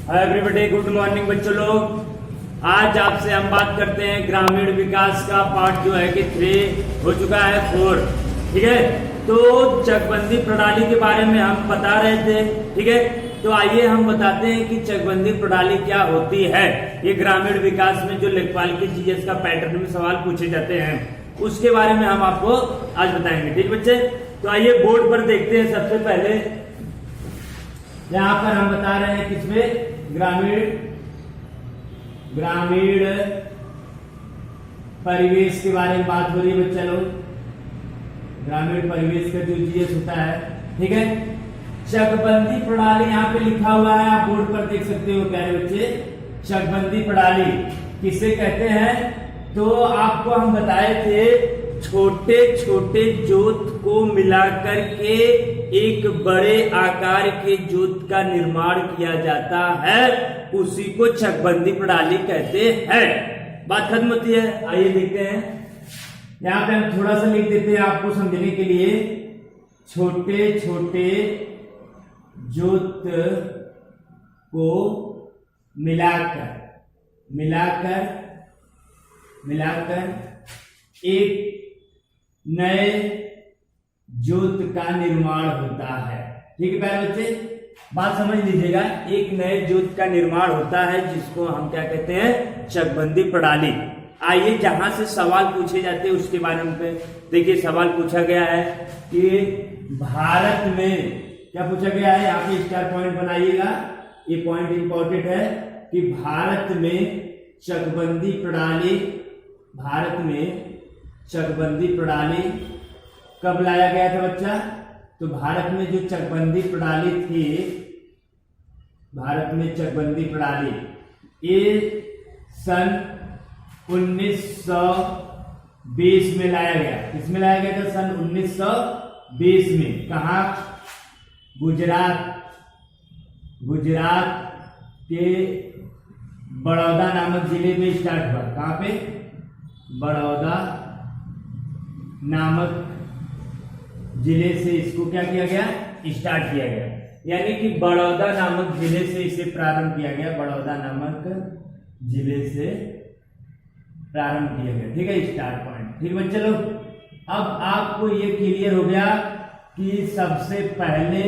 Everybody good morning बच्चों लोग। आज आपसे हम बात करते हैं ग्रामीण विकास का पार्ट जो है कि 3 हो चुका है 4। ठीक है, तो चकबंदी प्रणाली के बारे में हम बता रहे थे। ठीक है, तो आइए हम बताते हैं कि चकबंदी प्रणाली क्या होती है। ये ग्रामीण विकास में जो लेखपाल की जीएस का पैटर्न में सवाल पूछे जाते हैं उसके बारे में हम आपको आज बताएंगे। ठीक बच्चे, तो आइए बोर्ड पर देखते हैं। सबसे पहले यहाँ पर हम बता रहे हैं किसमें, ग्रामीण परिवेश के बारे में बात हो रही है बच्चा लोग। ग्रामीण परिवेश का जो जीएस होता है, ठीक है। चकबंदी प्रणाली यहाँ पे लिखा हुआ है, आप बोर्ड पर देख सकते हो प्यारे बच्चे। चकबंदी प्रणाली किसे कहते हैं, तो आपको हम बताए थे छोटे छोटे जोत को मिलाकर के एक बड़े आकार के जोत का निर्माण किया जाता है, उसी को चकबंदी प्रणाली कहते हैं। बात खत्म होती है। आइए देखते हैं, यहाँ पे हम थोड़ा सा लिख देते हैं आपको समझने के लिए। छोटे छोटे जोत को मिलाकर एक नए जोत का निर्माण होता है। ठीक है प्यारे बच्चे, बात समझ लीजिएगा। एक नए जोत का निर्माण होता है जिसको हम क्या कहते हैं, चकबंदी प्रणाली। आइए जहां से सवाल पूछे जाते हैं उसके बारे में देखिए। सवाल पूछा गया है कि भारत में क्या पूछा गया है, यहाँ पे स्टार पॉइंट बनाइएगा, ये पॉइंट इंपॉर्टेंट है कि भारत में चकबंदी प्रणाली कब लाया गया था बच्चा। तो भारत में जो चकबंदी प्रणाली थी, भारत में चकबंदी प्रणाली ये सन 1920 में लाया गया। किसमें लाया गया था, सन 1920 में। कहा, गुजरात के बड़ौदा नामक जिले में स्टार्ट हुआ। कहां पे, बड़ौदा नामक जिले से इसको क्या किया गया, स्टार्ट किया गया। यानी कि बड़ौदा नामक जिले से इसे प्रारंभ किया गया, बड़ौदा नामक जिले से प्रारंभ किया गया। ठीक है, स्टार्ट पॉइंट। ठीक बच्चे लोग, अब आपको ये क्लियर हो गया कि सबसे पहले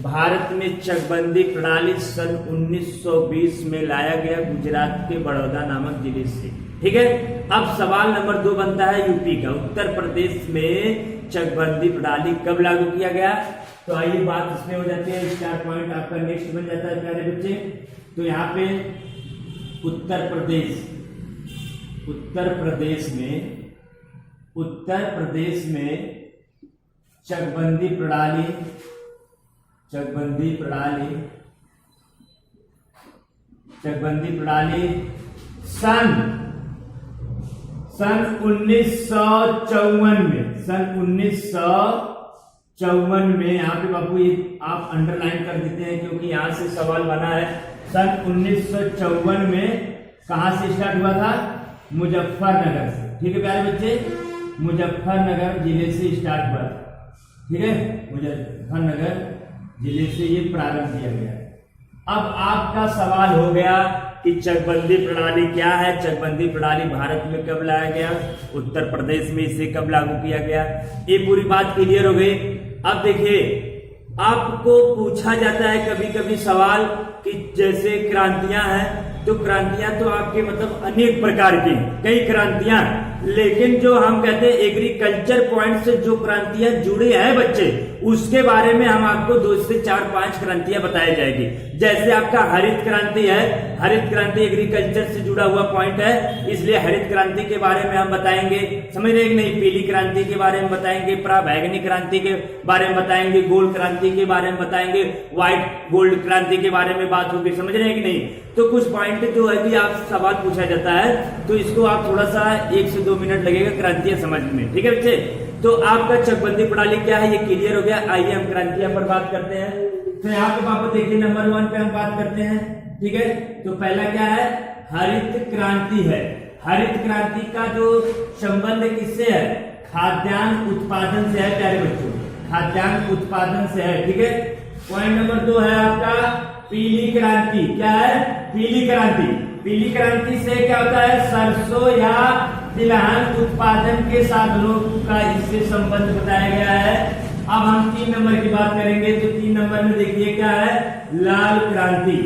भारत में चकबंदी प्रणाली सन 1920 में लाया गया गुजरात के बड़ौदा नामक जिले से। ठीक है, अब सवाल नंबर 2 बनता है यूपी का। उत्तर प्रदेश में चकबंदी प्रणाली कब लागू किया गया। तो आइए बात इसमें हो जाती है, स्टार पॉइंट आपका नेक्स्ट बन जाता है प्यारे बच्चे। तो यहाँ पे उत्तर प्रदेश में चकबंदी प्रणाली सन 1954 में यहाँ पे बाबू ये आप अंडरलाइन कर देते हैं क्योंकि यहाँ से सवाल बना है। सन 1954 में कहां से स्टार्ट हुआ था, मुजफ्फरनगर से। ठीक है प्यारे बच्चे, मुजफ्फरनगर जिले से स्टार्ट हुआ था। ठीक है, मुजफ्फरनगर जिले से ये प्रारंभ किया गया। अब आपका सवाल हो गया कि चकबंदी प्रणाली क्या है, चकबंदी प्रणाली भारत में कब लाया गया, उत्तर प्रदेश में इसे कब लागू किया गया। ये पूरी बात क्लियर हो गई। अब देखिए, आपको पूछा जाता है कभी कभी सवाल कि जैसे क्रांतियां हैं, तो क्रांतियां तो आपके मतलब अनेक प्रकार की, कई क्रांतियां, लेकिन जो हम कहते हैं एग्रीकल्चर पॉइंट से जो क्रांतियां जुड़ी हैं बच्चे, उसके बारे में हम आपको 2 से 4-5 क्रांतियां बताई जाएगी। जैसे आपका हरित क्रांति है, हरित क्रांति एग्रीकल्चर से जुड़ा हुआ पॉइंट है, इसलिए हरित क्रांति के बारे में हम बताएंगे। समझ रहे कि नहीं। पीली क्रांति के बारे में बताएंगे, पराबैंगनी क्रांति के बारे में बताएंगे, गोल्ड क्रांति के बारे में बताएंगे, व्हाइट गोल्ड क्रांति के बारे में बात होगी। समझ रहे हैं कि नहीं। तो कुछ पॉइंट जो है कि आप सवाल पूछा जाता है तो इसको आप थोड़ा सा 1 से 2 मिनट लगेगा क्रांतियां समझने में। ठीक है बच्चे, तो आपका चकबंदी प्रणाली क्या है ये क्लियर हो गया। आइए हम क्रांतियां पर बात करते हैं। तो यहाँ पे पापा देखिए नंबर 1 पे हम बात करते हैं। ठीक है, तो पहला क्या है, हरित क्रांति है। हरित क्रांति का जो संबंध किससे है, खाद्यान्न उत्पादन से है प्यारे बच्चों, खाद्यान्न उत्पादन से है। ठीक है, पॉइंट नंबर 2 है आपका पीली क्रांति। क्या है? पीली क्रांति। पीली क्रांति से क्या होता है? सरसों या तिलहन उत्पादन के साधनों का इससे संबंध बताया गया है। अब हम 3 नंबर की बात करेंगे तो 3 नंबर में देखिए क्या है? लाल क्रांति।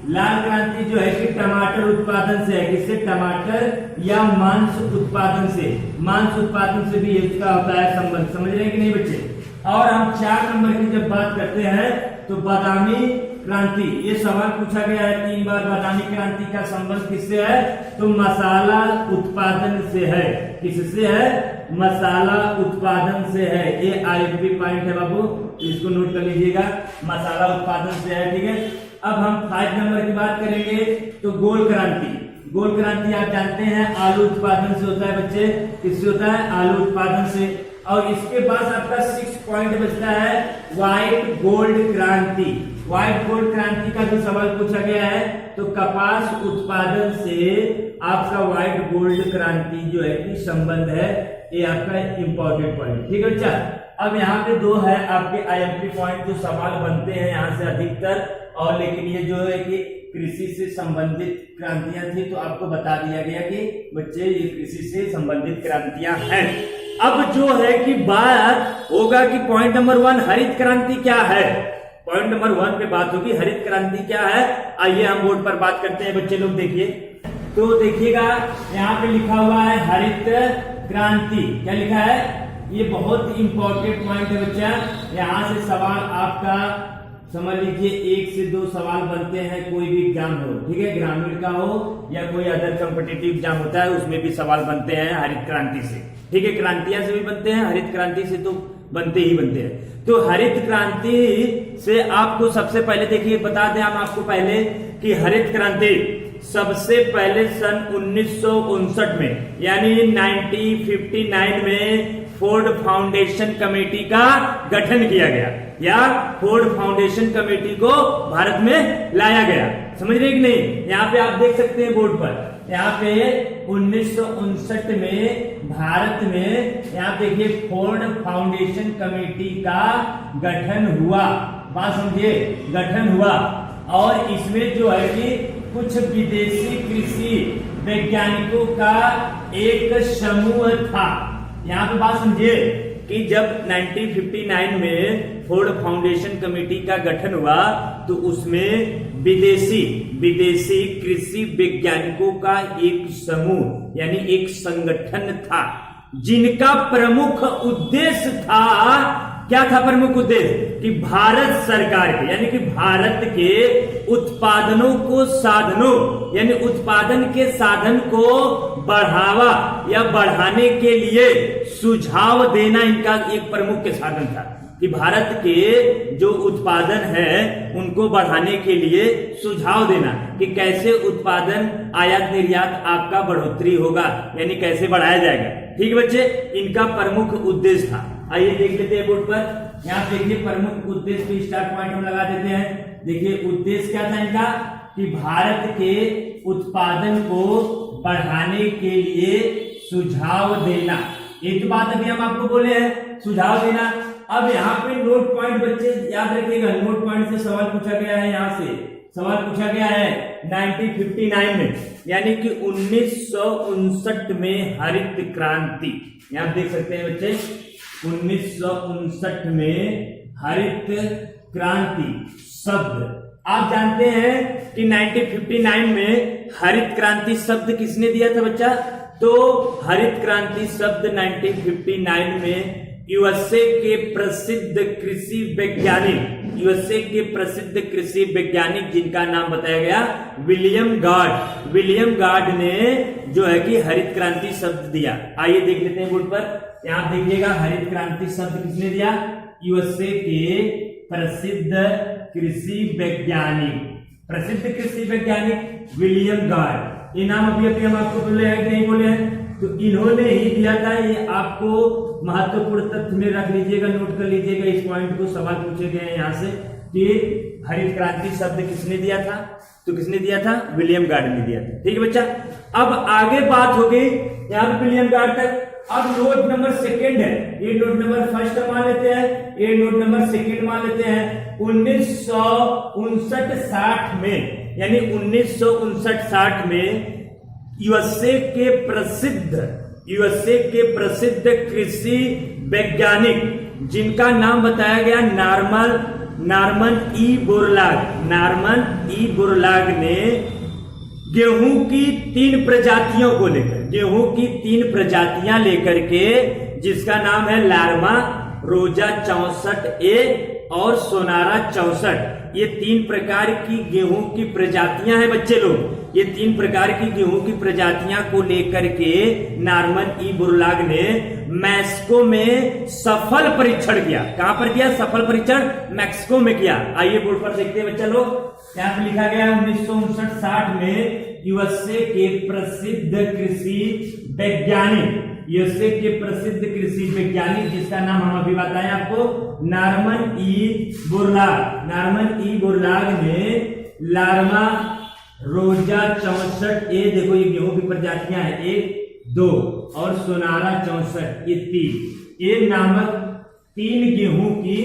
लाल क्रांति जो है कि टमाटर उत्पादन से है। किससे? टमाटर या मांस उत्पादन से। मांस उत्पादन से भी इसका होता है संबंध। समझ रहे हैं कि नहीं बच्चे? और हम 4 नंबर की जब बात करते हैं तो बादामी क्रांति। ये सवाल पूछा गया है 3 बार। बादामी क्रांति का संबंध किससे है? तो मसाला उत्पादन से है। किससे है? मसाला उत्पादन से है। ये आईएमपी पॉइंट है बाबू, इसको नोट कर लीजिएगा। मसाला उत्पादन से है। ठीक है। अब हम 5 नंबर की बात करेंगे तो गोल क्रांति। गोल क्रांति आप जानते हैं आलू उत्पादन से होता है बच्चे। किससे होता है? आलू उत्पादन से। और इसके बाद आपका 6 पॉइंट बचता है व्हाइट गोल्ड क्रांति। व्हाइट गोल्ड क्रांति का भी सवाल पूछा गया है तो कपास उत्पादन से आपका व्हाइट गोल्ड क्रांति जो है कि संबंध है। ये आपका इंपॉर्टेंट पॉइंट। ठीक है बच्चा। अब यहाँ पे 2 है आपके आईएमपी पॉइंट जो सवाल बनते हैं यहाँ से अधिकतर। और लेकिन ये जो है कि कृषि से संबंधित क्रांतियां थी तो आपको बता दिया गया कि बच्चे ये कृषि से संबंधित क्रांतियां हैं। अब जो है कि बात होगा कि पॉइंट नंबर 1 हरित क्रांति क्या है। पॉइंट नंबर 1 पे बात होगी हरित क्रांति क्या है। आइए हम बोर्ड पर बात करते हैं बच्चे लोग। देखिए तो देखिएगा यहाँ पे लिखा हुआ है हरित क्रांति। क्या लिखा है? ये बहुत इंपॉर्टेंट पॉइंट है बच्चा। यहाँ से सवाल आपका समझ लीजिए 1 से 2 सवाल बनते हैं कोई भी एग्जाम हो। ठीक है। ग्रामीण का हो या कोई अदर कॉम्पिटिटिव एग्जाम होता है उसमें भी सवाल बनते हैं हरित क्रांति से। ठीक है। क्रांतियां से भी बनते हैं, हरित क्रांति से तो बनते ही बनते हैं। तो हरित क्रांति से आपको सबसे पहले देखिए बता दें हम आपको पहले कि हरित क्रांति सबसे पहले सन 1959 में यानी 1959 में फोर्ड फाउंडेशन कमेटी का गठन किया गया या फोर्ड फाउंडेशन कमेटी को भारत में लाया गया। समझ रहे कि नहीं? यहाँ पे आप देख सकते हैं बोर्ड पर। यहाँ पे 1959 में भारत में यहाँ देखिए फोर्ड फाउंडेशन कमेटी का गठन हुआ। बात समझिए, गठन हुआ। और इसमें जो है कि कुछ विदेशी कृषि वैज्ञानिकों का एक समूह था। यहाँ पे बात समझिए कि जब 1959 में फोर्ड फाउंडेशन कमेटी का गठन हुआ तो उसमें विदेशी कृषि वैज्ञानिकों का एक समूह यानी एक संगठन था जिनका प्रमुख उद्देश्य था। क्या था प्रमुख उद्देश्य? कि भारत सरकार के यानी कि भारत के उत्पादनों को साधनों यानी उत्पादन के साधन को बढ़ावा या बढ़ाने के लिए सुझाव देना इनका एक प्रमुख साधन था। कि भारत के जो उत्पादन है उनको बढ़ाने के लिए सुझाव देना कि कैसे उत्पादन आयात निर्यात आपका बढ़ोतरी होगा यानी कैसे बढ़ाया जाएगा। ठीक है बच्चे, इनका प्रमुख उद्देश्य था। आइए देख लेते हैं बोर्ड पर। यहाँ देखिए प्रमुख उद्देश्य पे स्टार्ट पॉइंट हम लगा देते हैं। देखिए उद्देश्य क्या था इनका? कि भारत के उत्पादन को बढ़ाने के लिए सुझाव देना। एक तो बात अभी हम आपको बोले हैं सुझाव देना। अब यहाँ पे नोट पॉइंट बच्चे याद रखिएगा, नोट पॉइंट से सवाल पूछा गया है। यहाँ से सवाल पूछा गया है 1959 में यानी कि 1959 में हरित क्रांति। यहाँ देख सकते हैं बच्चे 1959 में हरित क्रांति शब्द आप जानते हैं कि 1959 में हरित क्रांति शब्द किसने दिया था बच्चा? तो हरित क्रांति शब्द 1959 में यूएसए के प्रसिद्ध कृषि वैज्ञानिक जिनका नाम बताया गया विलियम गार्ड ने जो है कि हरित क्रांति शब्द दिया। आइए देख लेते हैं बोर्ड पर। यहाँ देखिएगा हरित क्रांति शब्द किसने दिया? यूएसए के प्रसिद्ध कृषि वैज्ञानिक विलियम गार्ड। ये नाम अभी हम आपको बोले हैं कि नहीं बोले हैं? तो इन्होंने ही दिया था। ये आपको महत्वपूर्ण तथ्य में रख लीजिएगा, नोट कर लीजिएगा इस पॉइंट को। सवाल पूछे गए हैं यहाँ से कि हरित क्रांति शब्द किसने दिया था? तो किसने दिया था? विलियम गार्ड ने दिया था। ठीक है बच्चा, अब आगे बात हो गई यहाँ पे विलियम गार्ड तक। अब नोट नंबर सेकंड है, ये नोट नंबर फर्स्ट मान लेते हैं, ये नोट नंबर सेकंड मान लेते हैं। 1959-60 में, यानी 1959-60 में यूएसए के प्रसिद्ध कृषि वैज्ञानिक जिनका नाम बताया गया नॉर्मन ई बोरलाग ने गेहूं की 3 प्रजातियों को लेकर, गेहूं की 3 प्रजातियां लेकर के, जिसका नाम है लार्मा, रोजा 64A और सोनारा 64, ये 3 प्रकार की गेहूं की प्रजातियां हैं बच्चे लोग। ये 3 प्रकार की गेहूं की प्रजातियां को लेकर के नॉर्मन ई बोरलाग ने मैक्सिको में सफल परीक्षण किया। कहां पर किया? सफल परीक्षण मैक्सिको में किया। आइए बोर्ड पर देखते हैं बच्चा लोग, यहाँ पे लिखा गया 1959-60 में यूएसए के प्रसिद्ध कृषि वैज्ञानिक, जिसका नाम हम अभी बताएं आपको, नॉर्मन ई बोरलाग ने लार्मा, रोजा 64A, देखो ये गेहूं की प्रजातियां हैं 1, 2 और सोनारा 64, ये 3, ये नामक 3 गेहूं की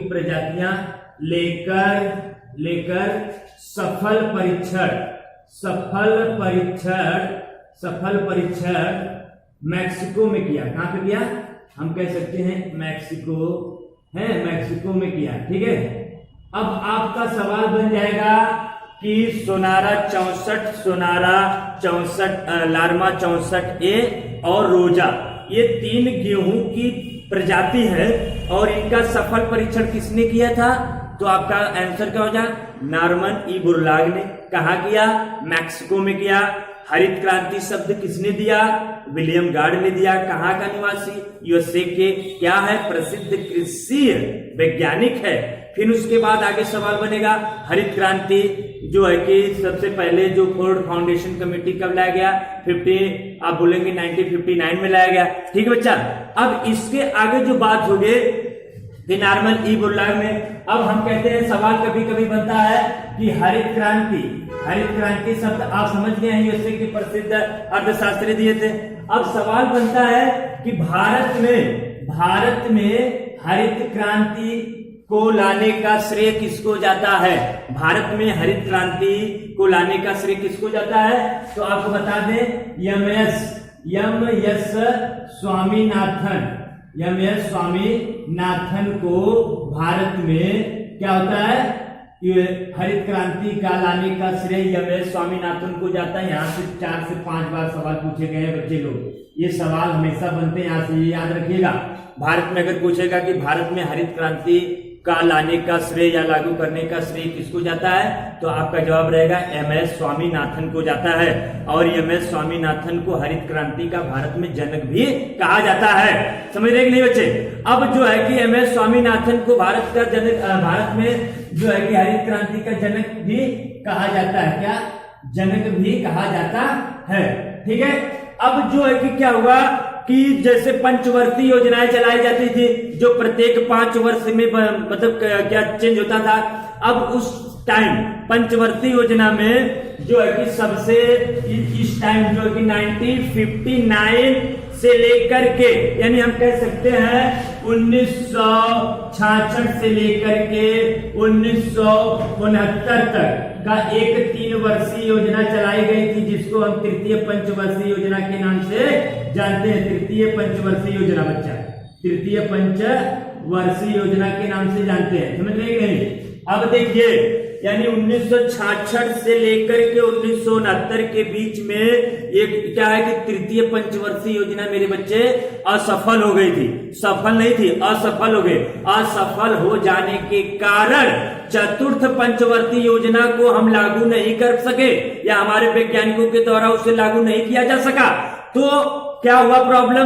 प्रजातियां लेकर सफल परीक्षण मैक्सिको में किया। कहां पे किया? हम कह सकते हैं मैक्सिको में किया। ठीक है, अब आपका सवाल बन जाएगा कि सोनारा 64, लार्मा 64A और रोजा, ये 3 गेहूं की प्रजाति है और इनका सफल परीक्षण किसने किया था? तो आपका आंसर क्या हो जाए? नॉर्मन ई बोरलाग ने। कहा किया? मैक्सिको में किया। हरित क्रांति शब्द किसने दिया? विलियम गार्ड ने दिया। कहां का निवासी? यूएसए के। क्या है? प्रसिद्ध कृषि वैज्ञानिक है। फिर उसके बाद आगे सवाल बनेगा, हरित क्रांति जो है कि सबसे पहले जो फोर्ड फाउंडेशन कमेटी कब लाया गया? 1959 में लाया गया। ठीक है बच्चा, अब इसके आगे जो बात होगी नॉर्मन ई बोरलाग में, अब हम कहते हैं सवाल कभी कभी बनता है कि हरित क्रांति शब्द आप समझ गए हैं, यूएसए के प्रसिद्ध अर्थशास्त्री दिए थे। अब सवाल बनता है कि भारत में हरित क्रांति को लाने का श्रेय किसको जाता है? भारत में हरित क्रांति को लाने का श्रेय किसको जाता है? तो आपको बता दें, एम एस स्वामीनाथन को भारत में क्या होता है? हरित क्रांति का लाने का श्रेय एम एस स्वामीनाथन को जाता है। यहाँ से 4 से 5 बार सवाल पूछे गए हैं बच्चे लोग, ये सवाल हमेशा बनते हैं, यहाँ से ये याद रखिएगा। भारत में अगर पूछेगा कि भारत में हरित क्रांति का लाने का श्रेय या लागू करने का श्रेय किसको जाता है, तो आपका जवाब रहेगा एम एस स्वामीनाथन को जाता है। और एम एस स्वामीनाथन को हरित क्रांति का भारत में जनक भी कहा जाता है। समझ रहे कि नहीं बच्चे? अब जो है कि एम एस स्वामीनाथन को भारत में जो है कि हरित क्रांति का जनक भी कहा जाता है। क्या? जनक भी कहा जाता है। ठीक है, अब जो है कि क्या हुआ कि जैसे पंचवर्षीय योजनाएं चलाई जाती थी, जो प्रत्येक 5 वर्ष में मतलब क्या चेंज होता था। अब उस टाइम पंचवर्षीय योजना में जो है कि सबसे इस टाइम जो है कि 1959 से लेकर के, यानी हम कह सकते हैं 1966 से लेकर के 1969 तक का एक 3 वर्षीय योजना चलाई गई थी, जिसको हम तृतीय पंचवर्षीय योजना के नाम से जानते हैं। तृतीय पंचवर्षीय योजना बच्चा, तृतीय पंचवर्षीय योजना के नाम से जानते हैं। समझ रहे नहीं? अब देखिए, यानी 1966 से लेकर के 1969 के बीच में एक क्या है कि तृतीय पंचवर्षीय योजना मेरे बच्चे असफल हो गई थी। सफल नहीं थी, असफल हो गई। असफल हो जाने के कारण चतुर्थ पंचवर्षीय योजना को हम लागू नहीं कर सके, या हमारे वैज्ञानिकों के द्वारा उसे लागू नहीं किया जा सका। तो क्या हुआ?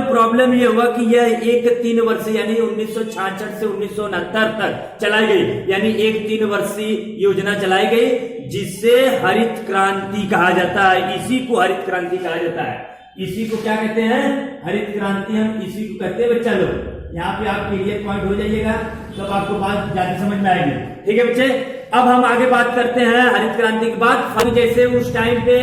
प्रॉब्लम ये हुआ कि यह एक 3 वर्षीय यानी 1966 से 1969 तक चलाई गई, यानी एक 3 वर्षीय योजना चलाई गई, जिसे हरित क्रांति कहा जाता है। इसी को हरित क्रांति कहा जाता है। इसी को क्या कहते हैं, हरित क्रांति हम इसी को कहते हैं बच्चा लोग। यहाँ पे आप क्लियर पॉइंट हो जाइएगा तब आपको बात ज्यादा समझ में आएगी। ठीक है बच्चे, अब हम आगे बात करते हैं हरित क्रांति के बाद। जैसे उस टाइम पे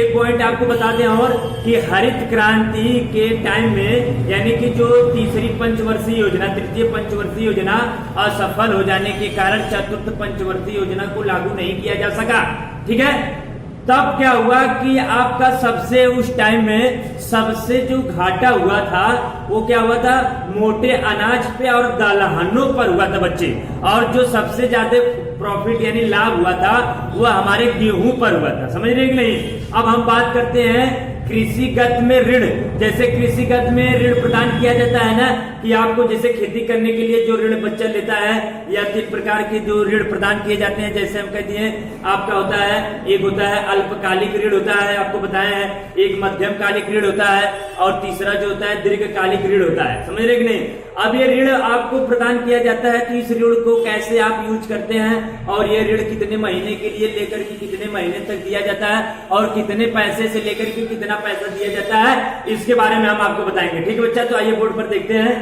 एक पॉइंट आपको बता दें और कि हरित क्रांति के टाइम में यानी कि जो तीसरी पंचवर्षीय योजना, तृतीय पंचवर्षीय योजना असफल हो जाने के कारण चतुर्थ पंचवर्षीय योजना को लागू नहीं किया जा सका। ठीक है, तब क्या हुआ कि आपका सबसे उस टाइम में सबसे जो घाटा हुआ था वो क्या हुआ था, मोटे अनाज पे और दलहनों पर हुआ था बच्चे, और जो सबसे ज्यादा प्रॉफिट यानी लाभ हुआ था वो हमारे गेहूं पर हुआ था। समझ रहे कि नहीं। अब हम बात करते हैं कृषिगत में ऋण। जैसे कृषिगत में ऋण प्रदान किया जाता है ना, कि आपको जैसे खेती करने के लिए जो ऋण बच्चा लेता है या 3 प्रकार के जो ऋण प्रदान किए जाते हैं। जैसे हम कहते हैं आपका होता है, एक होता है अल्पकालिक ऋण होता है, आपको बताया है, एक मध्यमकालिक ऋण होता है और तीसरा जो होता है दीर्घकालिक ऋण होता है। समझ रहे कि नहीं। अब ये ऋण आपको प्रदान किया जाता है, तो इस ऋण को कैसे आप यूज करते हैं और ये ऋण कितने महीने के लिए लेकर के कितने महीने तक दिया जाता है और कितने पैसे से लेकर के कितना पैसा दिया जाता है, इसके बारे में हम आपको बताएंगे। ठीक है बच्चा, तो आइए बोर्ड पर देखते हैं।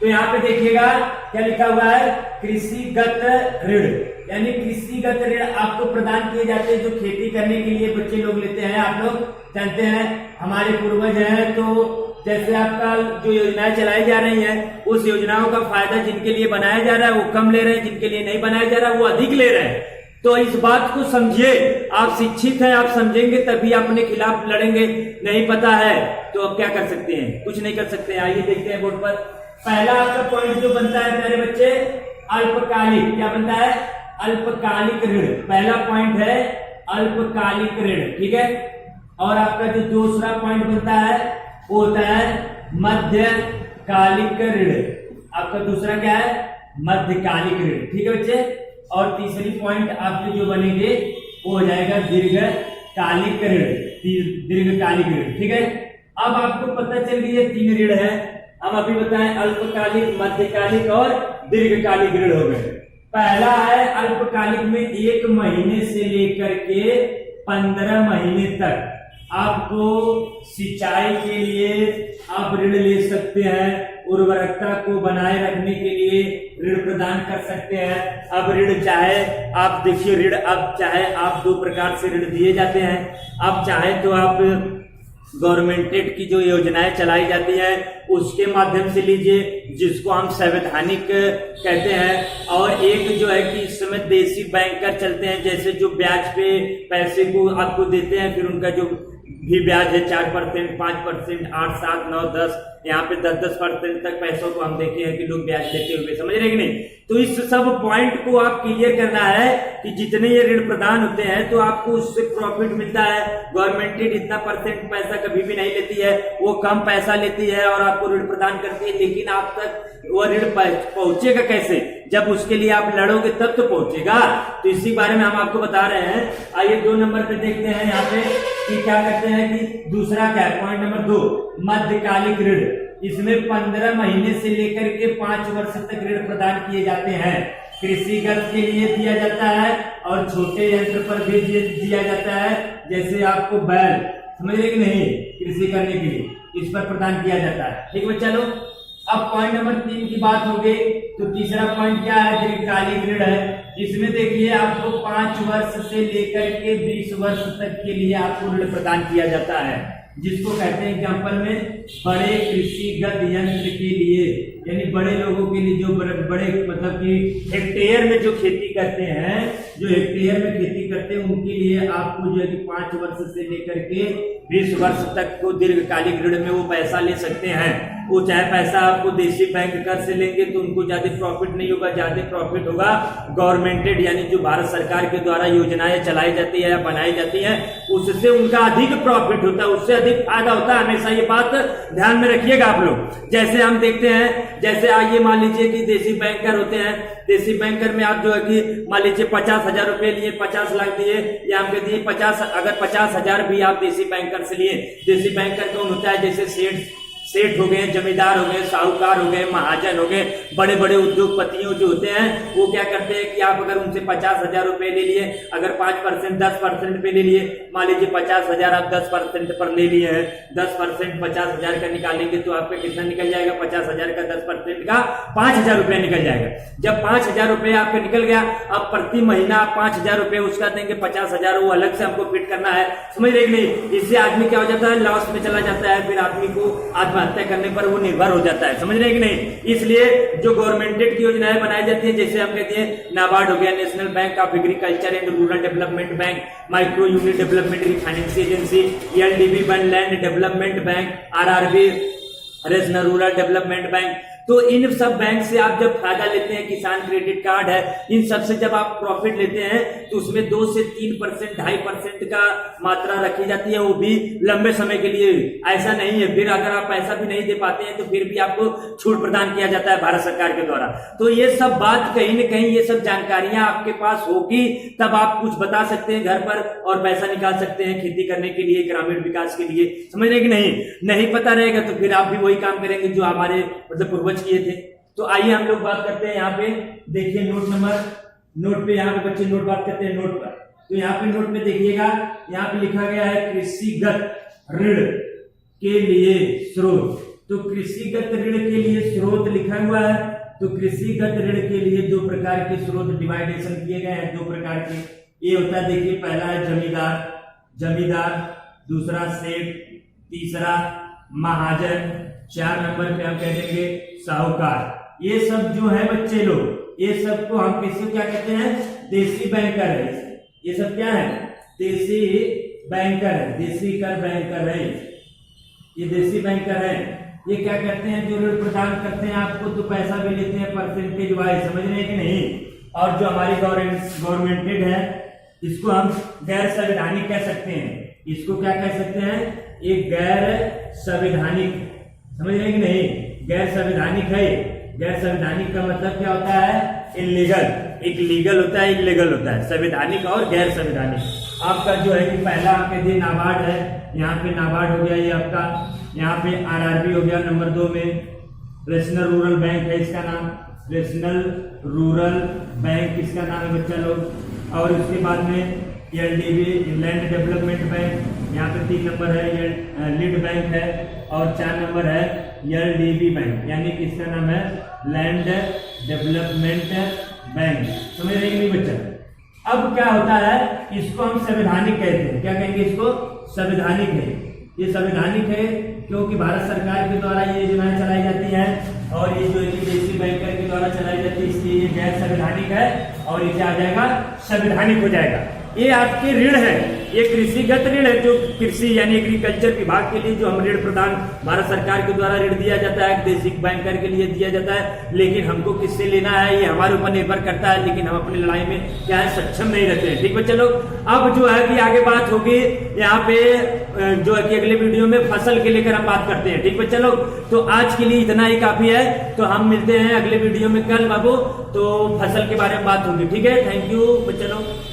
तो यहाँ पे देखिएगा क्या लिखा हुआ है, कृषिगत ऋण। यानी कृषिगत ऋण आपको प्रदान किए जाते हैं जो खेती करने के लिए बच्चे लोग लेते हैं। आप लोग जानते हैं हमारे पूर्वज हैं, तो जैसे आपका जो योजनाएं चलाई जा रही हैं उस योजनाओं का फायदा जिनके लिए बनाया जा रहा है वो कम ले रहे हैं, जिनके लिए नहीं बनाया जा रहा है वो अधिक ले रहे हैं। तो इस बात को समझिए, आप शिक्षित हैं, आप समझेंगे तभी अपने खिलाफ लड़ेंगे। नहीं पता है तो अब क्या कर सकते हैं, कुछ नहीं कर सकते हैं। आइए देखते हैं बोर्ड पर। पहला आपका पॉइंट जो बनता है प्यारे बच्चे, अल्पकालिक। क्या बनता है, अल्पकालिक ऋण। पहला पॉइंट है अल्पकालिक ऋण। ठीक है, और आपका जो दूसरा पॉइंट बनता है वो होता है मध्यकालिक ऋण। आपका दूसरा क्या है, मध्यकालिक ऋण। ठीक है बच्चे, और तीसरी पॉइंट आपके जो बनेंगे वो हो जाएगा दीर्घकालिक ऋण। दीर्घकालिक ऋण। ठीक है, अब आपको पता चल गई है 3 ऋण है। हम अभी बताएं अल्पकालिक, मध्यकालिक और दीर्घकालिक ऋण हो गए। पहला है अल्पकालिक में 1 महीने से लेकर के 15 महीने तक आपको सिंचाई के लिए आप ऋण ले सकते हैं, उर्वरकता को बनाए रखने के लिए ऋण प्रदान कर सकते हैं। अब ऋण चाहे आप देखिए, ऋण अब चाहे आप 2 प्रकार से ऋण दिए जाते हैं। अब चाहे तो आप गवर्नमेंटेड की जो योजनाएं चलाई जाती है उसके माध्यम से लीजिए, जिसको हम संवैधानिक कहते हैं, और एक जो है कि इस समय देसी बैंकर चलते हैं, जैसे जो ब्याज पे पैसे को आपको देते हैं, फिर उनका जो भी ब्याज है 4%, 5%, 8, 7, 9, 10, यहाँ पे 10% तक पैसों को हम देखे हैं कि लोग ब्याज देते हुए। समझ रहे कि नहीं। तो इस सब पॉइंट को आप क्लियर करना है कि जितने ये ऋण प्रदान होते हैं तो आपको उससे प्रॉफिट मिलता है। गवर्नमेंट इतना % पैसा कभी भी नहीं लेती है, वो कम पैसा लेती है और आपको ऋण प्रदान करती है, लेकिन आप तक वो ऋण पहुंचेगा कैसे, जब उसके लिए आप लड़ोगे तब तो पहुंचेगा। तो इसी बारे में हम आपको बता रहे हैं। आइए 2 नंबर पे देखते हैं यहाँ पे कि क्या करते हैं कि दूसरा क्या है, पॉइंट नंबर 2 मध्यकालिक ऋण। इसमें 15 महीने से लेकर के 5 वर्ष तक ऋण प्रदान किए जाते हैं। कृषिगत के लिए दिया जाता है और छोटे यंत्र पर भी दिया जाता है, जैसे आपको बैल, समझ रहे कि नहीं, कृषि करने के लिए इस पर प्रदान किया जाता है। ठीक है चलो, अब पॉइंट नंबर 3 की बात हो गई। तो तीसरा पॉइंट क्या है, दीर्घकालिक ऋण है। इसमें देखिए आपको 5 वर्ष से लेकर के 20 वर्ष तक के लिए आपको ऋण प्रदान किया जाता है, जिसको कहते हैं एग्जाम्पल में बड़े कृषिगत यंत्र के लिए, यानी बड़े लोगों के लिए जो बड़े मतलब कि हेक्टेयर में जो खेती करते हैं, जो हेक्टेयर में खेती करते हैं उनके लिए आपको जो है कि 5 वर्ष से लेकर के 20 वर्ष तक को दीर्घकालिक ऋण में वो पैसा ले सकते हैं। वो चाहे पैसा आपको देशी बैंक कर से लेंगे तो उनको ज्यादा प्रॉफिट नहीं होगा, ज्यादा प्रॉफिट होगा गवर्नमेंटेड, यानी जो भारत सरकार के द्वारा योजनाएं चलाई जाती है या बनाई जाती है उससे उनका अधिक प्रॉफिट होता है, उससे अधिक फायदा होता है। हमेशा ये बात ध्यान में रखिएगा आप लोग। जैसे हम देखते हैं, जैसे आइए मान लीजिए कि देसी बैंकर होते हैं, देसी बैंकर में आप जो है कि मान लीजिए 50,000 रुपए लिए, 50 लाख दिए, या हम कहते हैं 50, अगर 50,000 भी आप देसी बैंकर से लिए, देसी बैंकर कौन होता है, जैसे सेठ हो गए, जमींदार हो गए, साहूकार हो गए, महाजन हो गए, बड़े बड़े उद्योगपतियों जो होते हैं वो क्या करते हैं कि आप अगर उनसे 50,000 रुपए ले लिए, अगर 5% 10% पे ले लिए, मान लीजिए 50,000 आप 10% पर ले लिए हैं, 10% 50,000 का निकालेंगे तो आपका कितना निकल जाएगा? 50,000 का 10% का 5,000 रुपया निकल जाएगा। जब 5,000 रुपये आपका निकल गया, अब प्रति महीना आप 5,000 रुपये उसका देंगे, 50,000 वो अलग से हमको फिट करना है, समझ रहे कि नहीं? इससे आदमी क्या हो जाता है? लॉस में चला जाता है, फिर आदमी को आत्महत्या करने पर वो निर्भर हो जाता है, समझ रहे कि नहीं? इसलिए जो गवर्नमेंट की योजनाएं बनाई जाती है, जैसे हम कहते हैं नाबार्ड हो गया, national bank of agriculture and rural development bank, micro unit development finance agency, LDB one land development bank, RRB regional rural development bank, तो इन सब बैंक से आप जब फायदा लेते हैं, किसान क्रेडिट कार्ड है, इन सब से जब आप प्रॉफिट लेते हैं तो उसमें 2 से 3%, 2.5% का मात्रा रखी जाती है, वो भी लंबे समय के लिए। ऐसा नहीं है फिर अगर आप पैसा भी नहीं दे पाते हैं तो फिर भी आपको छूट प्रदान किया जाता है भारत सरकार के द्वारा। तो ये सब बात कहीं न कहीं ये सब जानकारियां आपके पास होगी तब आप कुछ बता सकते हैं घर पर और पैसा निकाल सकते हैं खेती करने के लिए, ग्रामीण विकास के लिए, समझ रहे कि नहीं पता रहेगा तो फिर आप भी वही काम करेंगे जो हमारे मतलब पूर्वज किए थे। तो आइए हम लोग बात करते हैं, यहाँ पे देखिए नोट पे यहाँ पे बच्चे नोट बात करते हैं नोट पर। तो यहाँ पे नोट में देखिएगा, यहाँ पे लिखा गया है कृषिगत ऋण के लिए स्रोत। तो कृषिगत ऋण के लिए स्रोत लिखा हुआ है। तो कृषिगत ऋण के लिए 2 प्रकार के स्रोत डिवाइडेशन किए गए हैं, 2 प्रकार के। ये होता है, देखिए पहला है जमींदार, दूसरा सेठ, तीसरा महाजन, 4 नंबर पे हम कह देंगे साहूकार। ये सब जो है बच्चे लोग, ये सब को हम किसको क्या कहते हैं? देसी बैंकर है। ये सब क्या है? देसी बैंकर है, देसी कर बैंकर है, ये देसी बैंकर है। ये क्या करते हैं? जो ऋण प्रदान करते हैं आपको तो पैसा भी लेते हैं परसेंटेज वाइज, समझ रहे हैं कि नहीं? और जो हमारी गवर्नमेंटेड है इसको हम गैर संवैधानिक कह सकते हैं। इसको क्या कह सकते हैं? एक गैर संवैधानिक, समझ रहे हैं कि नहीं? गैर संवैधानिक है। गैर संवैधानिक का मतलब क्या होता है? इलीगल। एक लीगल होता है, इलीगल होता है, संवैधानिक और गैर संवैधानिक। आपका जो है कि पहला आप कहते हैं नाबार्ड है, यहाँ पे नाबार्ड हो गया ये आपका, यहाँ पे RRB हो गया नंबर 2 में, नेशनल रूरल बैंक है इसका नाम, नेशनल रूरल बैंक इसका नाम है बच्चा लोग। और उसके बाद में LDB लैंड डेवलपमेंट बैंक, यहाँ पे 3 नंबर है, ये लीड बैंक है, और 4 नंबर है LDB बैंक, यानी कि इसका नाम है लैंड डेवलपमेंट बैंक, समझ रहे हैं बच्चा? अब क्या होता है? इसको हम संवैधानिक कहते हैं। क्या कहेंगे इसको? संवैधानिक है। ये संवैधानिक है क्योंकि भारत सरकार के द्वारा ये योजनाएं चलाई जाती हैं और ये जो देसी बैंकर के द्वारा चलाई जाती है, इसलिए ये गैर संवैधानिक है और ये क्या आ जाएगा? संवैधानिक हो जाएगा। ये आपके ऋण है, ये कृषिगत ऋण है जो कृषि यानी एग्रीकल्चर विभाग के लिए जो हम ऋण प्रदान भारत सरकार के द्वारा ऋण दिया जाता है, देसी बैंकर के लिए दिया जाता है। लेकिन हमको किससे लेना है ये हमारे ऊपर निर्भर करता है, लेकिन हम अपनी लड़ाई में क्या है सक्षम नहीं रहते हैं। ठीक बच्चे लोग, अब जो है कि आगे बात होगी यहाँ पे जो है कि अगले वीडियो में फसल के लेकर हम बात करते हैं। ठीक बच्चे लोग, तो आज के लिए इतना ही काफी है। तो हम मिलते हैं अगले वीडियो में कल बाबू, तो फसल के बारे में बात होगी। ठीक है, थैंक यू बच्चे लोग।